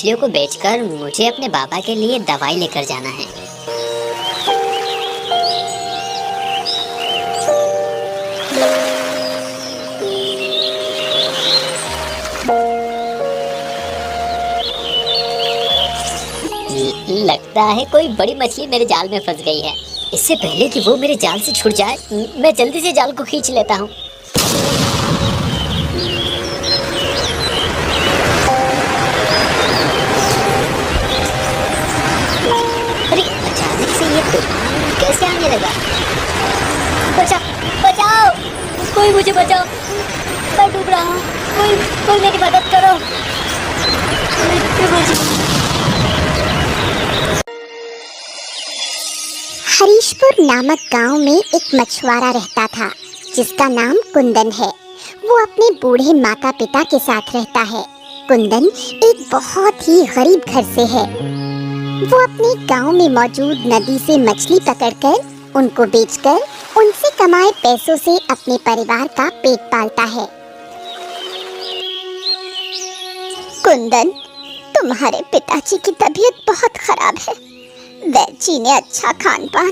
मछलियों को बेचकर मुझे अपने बाबा के लिए दवाई लेकर जाना है। लगता है कोई बड़ी मछली मेरे जाल में फंस गई है। इससे पहले कि वो मेरे जाल से छूट जाए, मैं जल्दी से जाल को खींच लेता हूँ। अरे अचानक से ये तूफान कैसे आने लगा? बचाओ, कोई मुझे बचाओ, मैं डूब रहा हूँ। कोई मेरी मदद करो। हरीशपुर नामक गांव में एक मछुआरा रहता था जिसका नाम कुंदन है। वो अपने बूढ़े माता पिता के साथ रहता है। कुंदन एक बहुत ही गरीब घर से है। वो अपने गांव में मौजूद नदी से मछली पकड़कर उनको बेचकर उनसे कमाए पैसों से अपने परिवार का पेट पालता है। कुंदन, तुम्हारे पिताजी की तबीयत बहुत खराब है। वैद्य जी ने अच्छा खान पान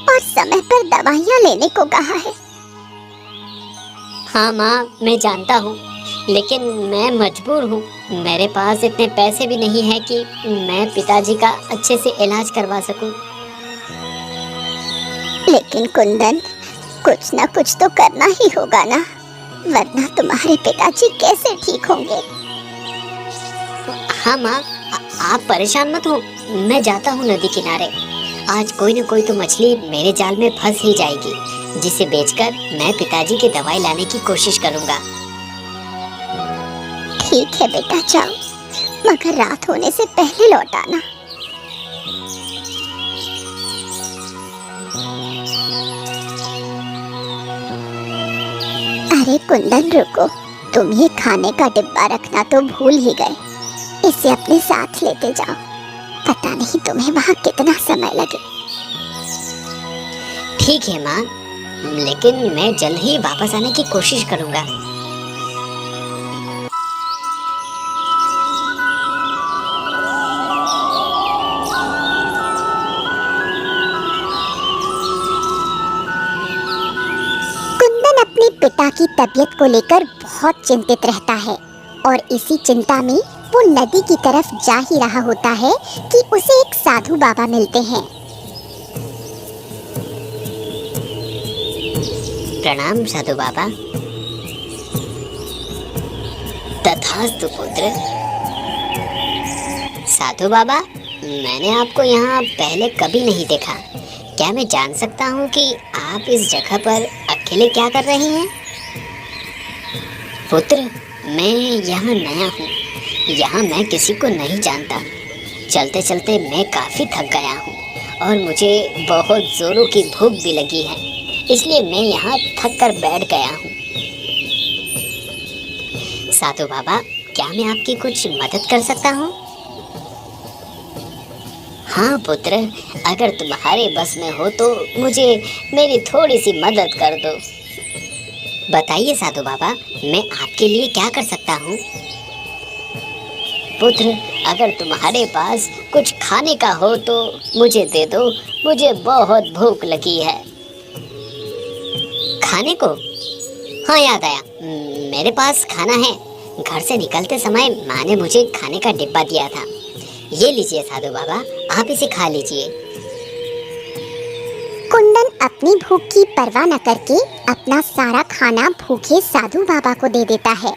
और समय पर दवाइयाँ लेने को कहा है। हाँ माँ, मैं जानता हूँ, लेकिन मैं मजबूर हूँ। मेरे पास इतने पैसे भी नहीं है कि मैं पिताजी का अच्छे से इलाज करवा सकूँ। लेकिन कुंदन, कुछ ना कुछ तो करना ही होगा ना, वरना तुम्हारे पिताजी कैसे ठीक होंगे? हाँ माँ, आप परेशान मत हो। मैं जाता हूँ नदी किनारे। आज कोई न कोई तो मछली मेरे जाल में फंस ही जाएगी, जिसे बेचकर मैं पिताजी की दवाई लाने की कोशिश करूँगा। ठीक है बेटा, जाओ, मगर रात होने से पहले लौट आना। अरे कुंदन, रुको, तुम ये खाने का डिब्बा रखना तो भूल ही गए। इसे अपने साथ लेते जाओ, पता नहीं तुम्हें वहाँ कितना समय लगे। ठीक है माँ, लेकिन मैं जल्द ही वापस आने की कोशिश करूँगा। कुंदन अपने पिता की तबीयत को लेकर बहुत चिंतित रहता है और इसी चिंता में वो नदी की तरफ जा ही रहा होता है कि उसे एक साधु बाबा मिलते हैं। प्रणाम साधु बाबा। तथास्तु पुत्र। साधु बाबा, मैंने आपको यहाँ पहले कभी नहीं देखा। क्या मैं जान सकता हूँ कि आप इस जगह पर अकेले क्या कर रहे हैं? पुत्र, मैं यहाँ नया हूँ। यहाँ मैं किसी को नहीं जानता। चलते चलते मैं काफ़ी थक गया हूँ और मुझे बहुत ज़ोरों की भूख भी लगी है, इसलिए मैं यहाँ थक कर बैठ गया हूँ। साधु बाबा, क्या मैं आपकी कुछ मदद कर सकता हूँ? हाँ पुत्र, अगर तुम्हारे बस में हो तो मुझे मेरी थोड़ी सी मदद कर दो। बताइए साधु बाबा, मैं आपके लिए क्या कर सकता हूँ? पुत्र, अगर तुम्हारे पास कुछ खाने का हो तो मुझे दे दो, मुझे बहुत भूख लगी है। खाने को? हाँ, याद आया, मेरे पास खाना है। घर से निकलते समय माँ ने मुझे खाने का डिब्बा दिया था। ये लीजिए साधु बाबा, आप इसे खा लीजिए। कुंदन अपनी भूख की परवाह न करके अपना सारा खाना भूखे साधु बाबा को दे देता है।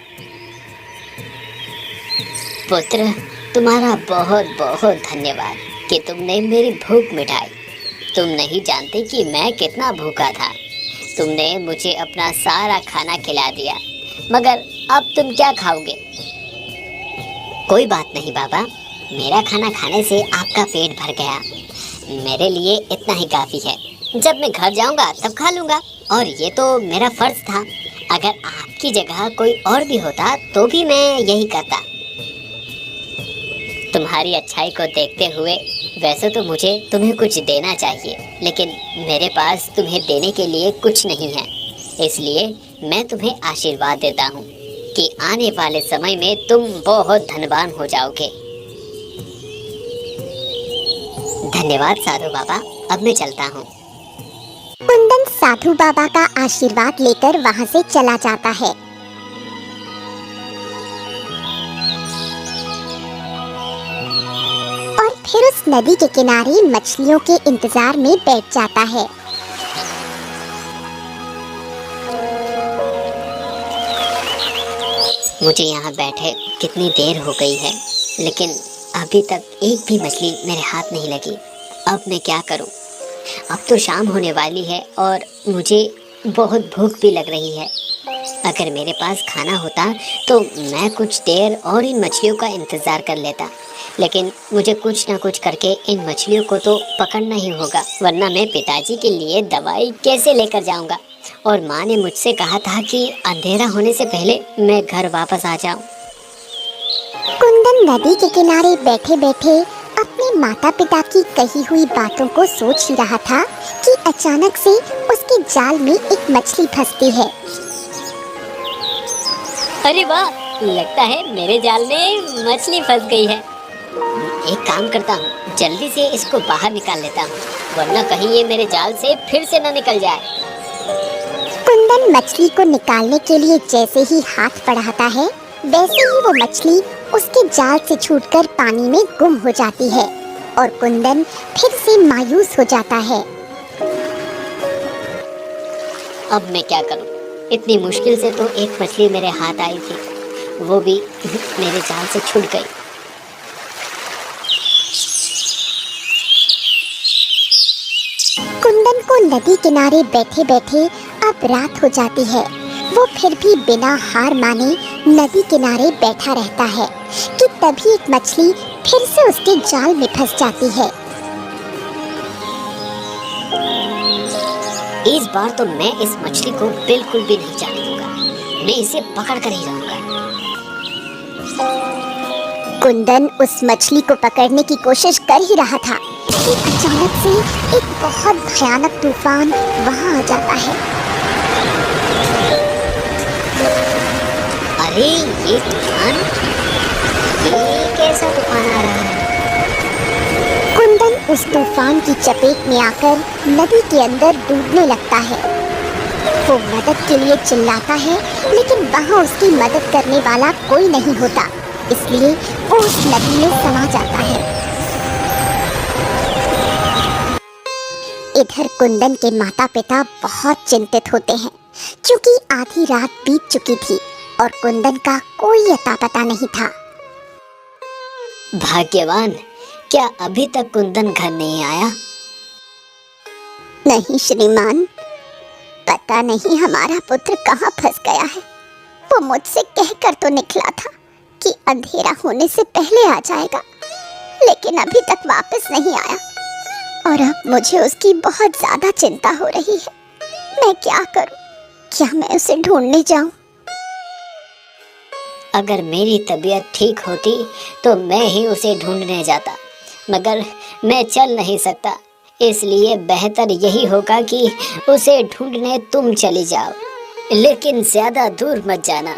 पुत्र, तुम्हारा बहुत बहुत धन्यवाद कि तुमने मेरी भूख मिटाई। तुम नहीं जानते कि मैं कितना भूखा था। तुमने मुझे अपना सारा खाना खिला दिया, मगर अब तुम क्या खाओगे? कोई बात नहीं बाबा, मेरा खाना खाने से आपका पेट भर गया। मेरे लिए इतना ही काफ़ी है। जब मैं घर जाऊंगा तब खा लूँगा, और ये तो मेरा फर्ज था। अगर आपकी जगह कोई और भी होता तो भी मैं यही करता। तुम्हारी अच्छाई को देखते हुए वैसे तो मुझे तुम्हें कुछ देना चाहिए, लेकिन मेरे पास तुम्हें देने के लिए कुछ नहीं है। इसलिए मैं तुम्हें आशीर्वाद देता हूँ कि आने वाले समय में तुम बहुत धनवान हो जाओगे। धन्यवाद साधु बाबा, अब मैं चलता हूँ। कुंदन साधु बाबा का आशीर्वाद लेकर वहाँ से चला जाता है। और फिर उस नदी के किनारे मछलियों के इंतजार में बैठ जाता है। मुझे यहाँ बैठे कितनी देर हो गई है, लेकिन अभी तक एक भी मछली मेरे हाथ नहीं लगी। अब मैं क्या करूँ? अब तो शाम होने वाली है और मुझे बहुत भूख भी लग रही है। अगर मेरे पास खाना होता तो मैं कुछ देर और इन मछलियों का इंतज़ार कर लेता, लेकिन मुझे कुछ ना कुछ करके इन मछलियों को तो पकड़ना ही होगा, वरना मैं पिताजी के लिए दवाई कैसे लेकर जाऊंगा। और माँ ने मुझसे कहा था कि अंधेरा होने से पहले मैं घर वापस आ जाऊं। कुंदन नदी के किनारे बैठे बैठे अपने माता पिता की कही हुई बातों को सोच ही रहा था कि अचानक से उसके जाल में एक मछली फंसती है। अरे वाह, लगता है मेरे जाल में मछली फंस गई है। एक काम करता हूँ, जल्दी से इसको बाहर निकाल लेता हूँ, वरना कहीं ये मेरे जाल से फिर से न निकल जाए। कुंदन मछली को निकालने के लिए जैसे ही हाथ बढ़ाता है, वैसे ही वो मछली उसके जाल से छूटकर पानी में गुम हो जाती है और कुंदन फिर से मायूस हो जाता है। अब मैं क्या करूं? इतनी मुश्किल से तो एक मछली मेरे हाथ आई थी, वो भी मेरे जाल से छूट गई। कुंदन को नदी किनारे बैठे बैठे अब रात हो जाती है। वो फिर भी बिना हार माने नदी किनारे बैठा रहता है कि तभी एक मछली फिर से उसके जाल में फंस जाती है। इस बार तो मैं इस मछली को बिल्कुल भी नहीं जाने दूंगा, मैं इसे पकड़ कर ही रहूंगा। कुंदन उस मछली को पकड़ने की कोशिश कर ही रहा था कि अचानक से एक बहुत भयानक तूफान वहां आ जाता है। अरे ये तूफान, ये कैसा तूफान आ रहा है? कुंदन उस तूफान की चपेट में आकर नदी के अंदर डूबने लगता है। वो मदद के लिए चिल्लाता है, लेकिन वहाँ उसकी मदद करने वाला कोई नहीं होता, इसलिए वो उस नदी में समा जाता है। इधर कुंदन के माता पिता बहुत चिंतित होते हैं, क्योंकि आधी रात बीत चुकी थी और कुंदन का कोई अता पता नहीं था। भाग्यवान, क्या अभी तक कुंदन घर नहीं आया? नहीं श्रीमान, पता नहीं हमारा पुत्र कहाँ फंस गया है। वो मुझसे कहकर तो निकला था कि अंधेरा होने से पहले आ जाएगा, लेकिन अभी तक वापस नहीं आया और अब मुझे उसकी बहुत ज्यादा चिंता हो रही है। मैं क्या करूं? क्या मैं उसे ढूंढने जाऊं? अगर मेरी तबीयत ठीक होती तो मैं ही उसे ढूंढने जाता, मगर मैं चल नहीं सकता, इसलिए बेहतर यही होगा कि उसे ढूंढने तुम चली जाओ, लेकिन ज्यादा दूर मत जाना।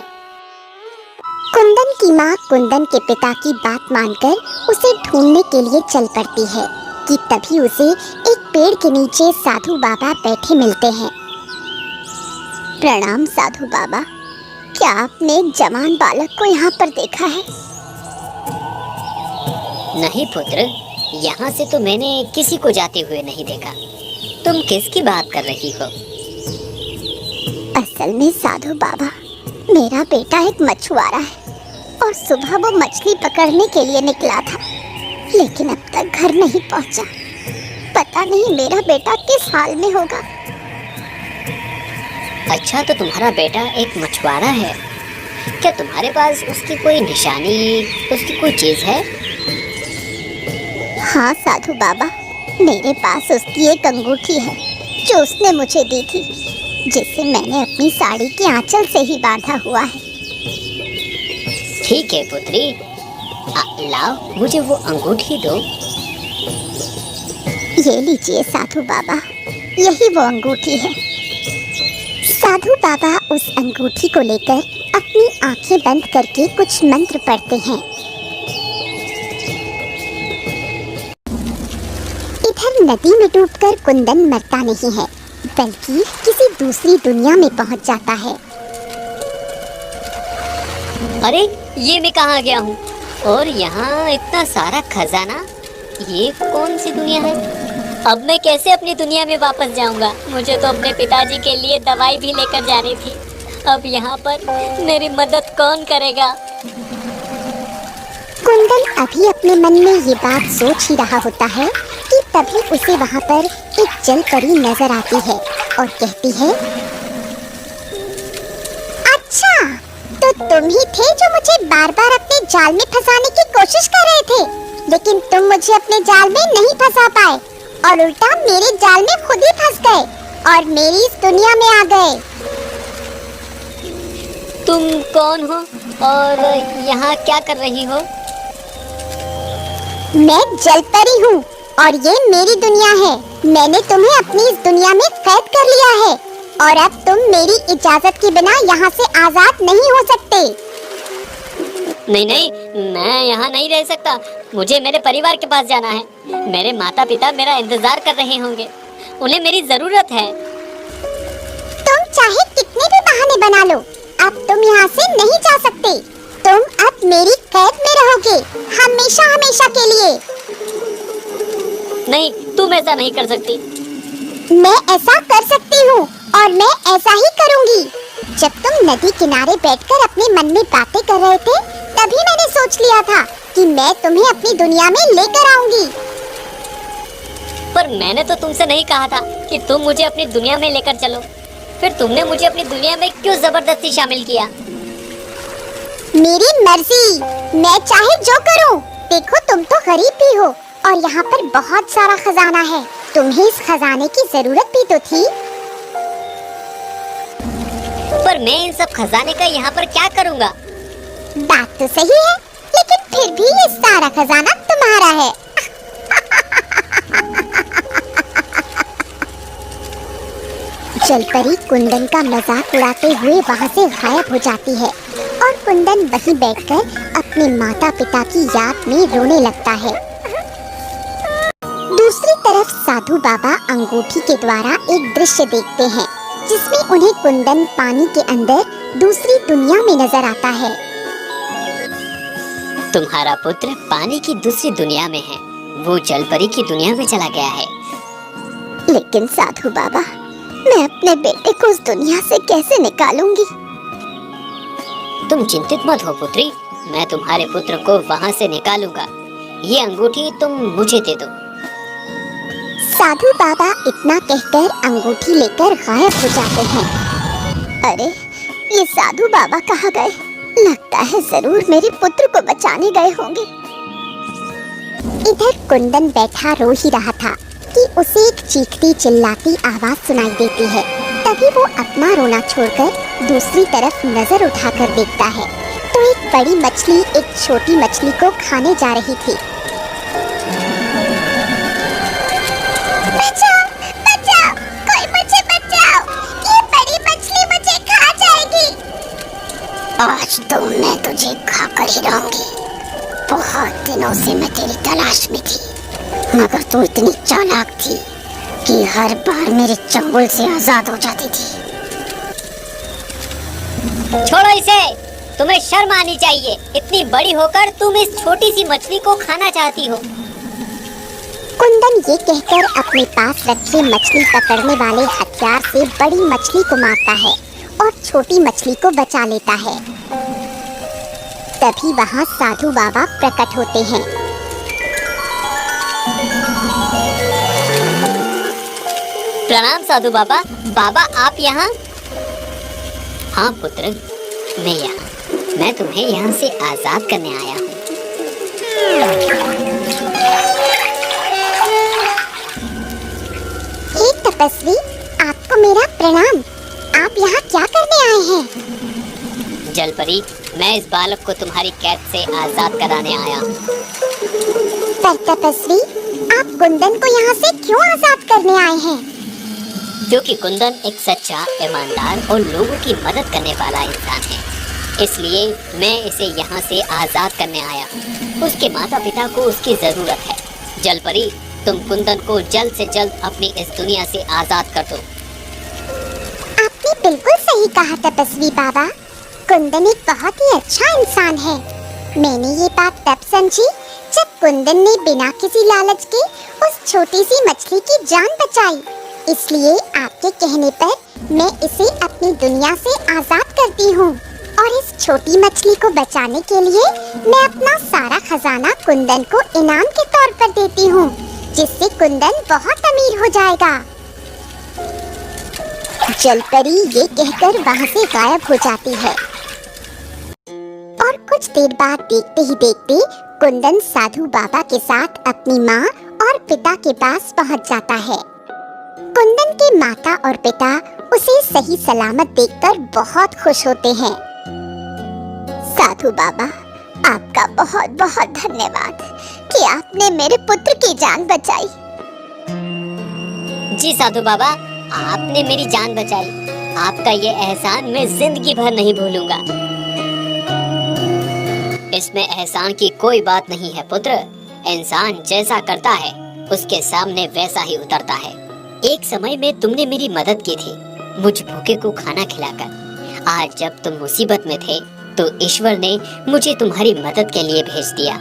कुंदन की माँ कुंदन के पिता की बात मानकर उसे ढूंढने के लिए चल पड़ती है कि तभी उसे एक पेड़ के नीचे साधु बाबा बैठे मिलते हैं। प्रणाम साधु बाबा, क्या आपने एक जवान बालक को यहाँ पर देखा है? नहीं पुत्र, यहाँ से तो मैंने किसी को जाते हुए नहीं देखा। तुम किसकी बात कर रही हो? असल में साधु बाबा, मेरा बेटा एक मछुआरा है और सुबह वो मछली पकड़ने के लिए निकला था, लेकिन अब तक घर नहीं पहुंचा। पता नहीं मेरा बेटा किस हाल में होगा। अच्छा, तो तुम्हारा बेटा एक मछुआरा है? क्या तुम्हारे पास उसकी कोई निशानी, उसकी कोई चीज है? हाँ साधु बाबा, मेरे पास उसकी एक अंगूठी है जो उसने मुझे दी थी, जिसे मैंने अपनी साड़ी के आंचल से ही बांधा हुआ है। ठीक है पुत्री, लाओ मुझे वो अंगूठी दो। ये लीजिए साधु बाबा, यही वो अंगूठी है। साधु बाबा उस अंगूठी को लेकर अपनी आंखें बंद करके कुछ मंत्र पढ़ते हैं। नदी में डूबकर कुंदन मरता नहीं है, बल्कि किसी दूसरी दुनिया में पहुंच जाता है। अरे ये मैं कहाँ गया हूँ? और यहाँ इतना सारा खजाना, ये कौन सी दुनिया है? अब मैं कैसे अपनी दुनिया में वापस जाऊंगा? मुझे तो अपने पिताजी के लिए दवाई भी लेकर जानी थी। अब यहाँ पर मेरी मदद कौन करेगा? कुंदन अभी अपने मन में ये बात सोच ही रहा होता है कि तभी उसे वहाँ पर एक जल परी नजर आती है और कहती है, अच्छा, तो तुम ही थे जो मुझे बार बार अपने जाल में फंसाने की कोशिश कर रहे थे, लेकिन तुम मुझे अपने जाल में नहीं फंसा पाए और उल्टा मेरे जाल में खुद ही फंस गए और मेरी इस दुनिया में आ गए। तुम कौन हो और यहाँ क्या कर रही हो? मैं जल परी हूँ और ये मेरी दुनिया है। मैंने तुम्हें अपनी इस दुनिया में कैद कर लिया है और अब तुम मेरी इजाजत के बिना यहाँ से आजाद नहीं हो सकते। नहीं नहीं, मैं यहाँ नहीं रह सकता। मुझे मेरे परिवार के पास जाना है। मेरे माता पिता मेरा इंतजार कर रहे होंगे, उन्हें मेरी जरूरत है। तुम चाहे कितने भी बहाने बना लो, अब तुम यहाँ से नहीं जा सकते। तुम अब मेरी कैद में रहोगे, हमेशा हमेशा के लिए। नहीं, तुम ऐसा नहीं कर सकती। मैं ऐसा कर सकती हूँ और मैं ऐसा ही करूँगी। जब तुम नदी किनारे बैठकर अपने मन में बातें कर रहे थे, तभी मैंने सोच लिया था कि मैं तुम्हें अपनी दुनिया में लेकर आऊंगी। पर मैंने तो तुमसे नहीं कहा था कि तुम मुझे अपनी दुनिया में लेकर चलो। फिर तुमने मुझे अपनी दुनिया में क्यों जबरदस्ती शामिल किया? मेरी मर्जी, मैं चाहे जो करूं। देखो, तुम तो गरीब भी हो और यहाँ पर बहुत सारा खजाना है। तुम्हें इस खजाने की जरूरत भी तो थी। पर मैं इन सब खजाने का यहाँ पर क्या करूँगा? बात तो सही है, लेकिन फिर भी ये सारा खजाना तुम्हारा है। जलपरी कुंदन का मजाक उड़ाते हुए वहाँ से गायब हो जाती है और कुंदन वहीं बैठकर अपने माता पिता की याद में रोने लगता है। दूसरी तरफ साधु बाबा अंगूठी के द्वारा एक दृश्य देखते हैं, जिसमें उन्हें कुंदन पानी के अंदर दूसरी दुनिया में नजर आता है। तुम्हारा पुत्र पानी की दूसरी दुनिया में है। वो जलपरी की दुनिया में चला गया है। लेकिन साधु बाबा, मैं अपने बेटे को उस दुनिया से कैसे निकालूंगी? तुम चिंतित मत हो पुत्री, मैं तुम्हारे पुत्र को वहाँ से निकालूंगा। ये अंगूठी तुम मुझे दे दो। साधु बाबा इतना कहकर अंगूठी लेकर गायब हो जाते हैं। अरे, ये साधु बाबा कहाँ गए? लगता है जरूर मेरे पुत्र को बचाने गए होंगे। इधर कुंदन बैठा रो ही रहा था कि उसे एक चीखती चिल्लाती आवाज सुनाई देती है। तभी वो अपना रोना छोड़कर दूसरी तरफ नजर उठाकर देखता है तो एक बड़ी मछली एक छोटी मछली को खाने जा रही थी। बचाओ, बचाओ, कोई मुझे बचाओ, ये बड़ी मछली मुझे खा जाएगी। आज तो मैं तुझे खाकर ही रहूंगी। बहुत दिनों से मैं तेरी तलाश में थी, मगर तू इतनी चालाक थी कि हर बार मेरे चंगुल से आजाद हो जाती थी। छोड़ो इसे, तुम्हें शर्म आनी चाहिए। इतनी बड़ी होकर तुम इस छोटी सी मछली को खाना चाहती हो। कुंदन ये कहकर अपने पास रखे मछली पकड़ने वाले हथियार से बड़ी मछली को मारता है और छोटी मछली को बचा लेता है। तभी वहाँ साधु बाबा प्रकट होते हैं। प्रणाम साधु बाबा। बाबा आप यहाँ? हाँ पुत्र, मैं यहाँ। मैं तुम्हें यहाँ से आजाद करने आया हूँ। हे तपस्वी, आपको मेरा प्रणाम। आप यहाँ क्या करने आए हैं? जलपरी, मैं इस बालक को तुम्हारी कैद से आजाद कराने आया हूँ। पर तपस्वी, आप कुंदन को यहाँ से क्यों आजाद करने आए हैं? क्योंकि कुंदन एक सच्चा, ईमानदार और लोगों की मदद करने वाला इंसान है, इसलिए मैं इसे यहाँ से आजाद करने आया हूँ। उसके माता पिता को उसकी जरूरत है। जलपरी, तुम कुंदन को जल्द से जल्द अपनी इस दुनिया से आजाद कर दो। आपने बिल्कुल सही कहा तपस्वी बाबा। कुंदन एक बहुत ही अच्छा इंसान है। मैंने ये बात तब समझी जब कुंदन ने बिना किसी लालच के उस छोटी सी मछली की जान बचाई। इसलिए आपके कहने पर मैं इसे अपनी दुनिया से आजाद करती हूँ और इस छोटी मछली को बचाने के लिए मैं अपना सारा खजाना कुंदन को इनाम के तौर पर देती हूँ, जिससे कुंदन बहुत अमीर हो जाएगा। जलपरी ये कहकर वहाँ से गायब हो जाती है और कुछ देर बाद देखते ही देखते कुंदन साधु बाबा के साथ अपनी माँ और पिता के पास पहुँच जाता है। कुंदन के माता और पिता उसे सही सलामत देखकर बहुत खुश होते हैं। साधु बाबा, आपका बहुत बहुत धन्यवाद कि आपने मेरे पुत्र की जान बचाई। जी साधु बाबा, आपने मेरी जान बचाई। आपका ये एहसान मैं जिंदगी भर नहीं भूलूंगा। इसमें एहसान की कोई बात नहीं है पुत्र। इंसान जैसा करता है उसके सामने वैसा ही उतरता है। एक समय में तुमने मेरी मदद की थी, मुझ भूखे को खाना खिलाकर। आज जब तुम मुसीबत में थे तो ईश्वर ने मुझे तुम्हारी मदद के लिए भेज दिया,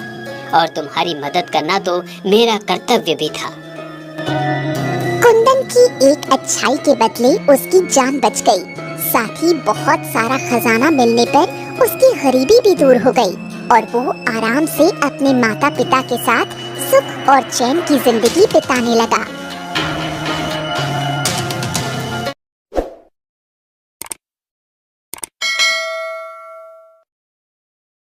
और तुम्हारी मदद करना तो मेरा कर्तव्य भी था। कुंदन की एक अच्छाई के बदले उसकी जान बच गई। साथ ही बहुत सारा खजाना मिलने पर उसकी गरीबी भी दूर हो गई और वो आराम से अपने माता पिता के साथ सुख और चैन की जिंदगी बिताने लगा।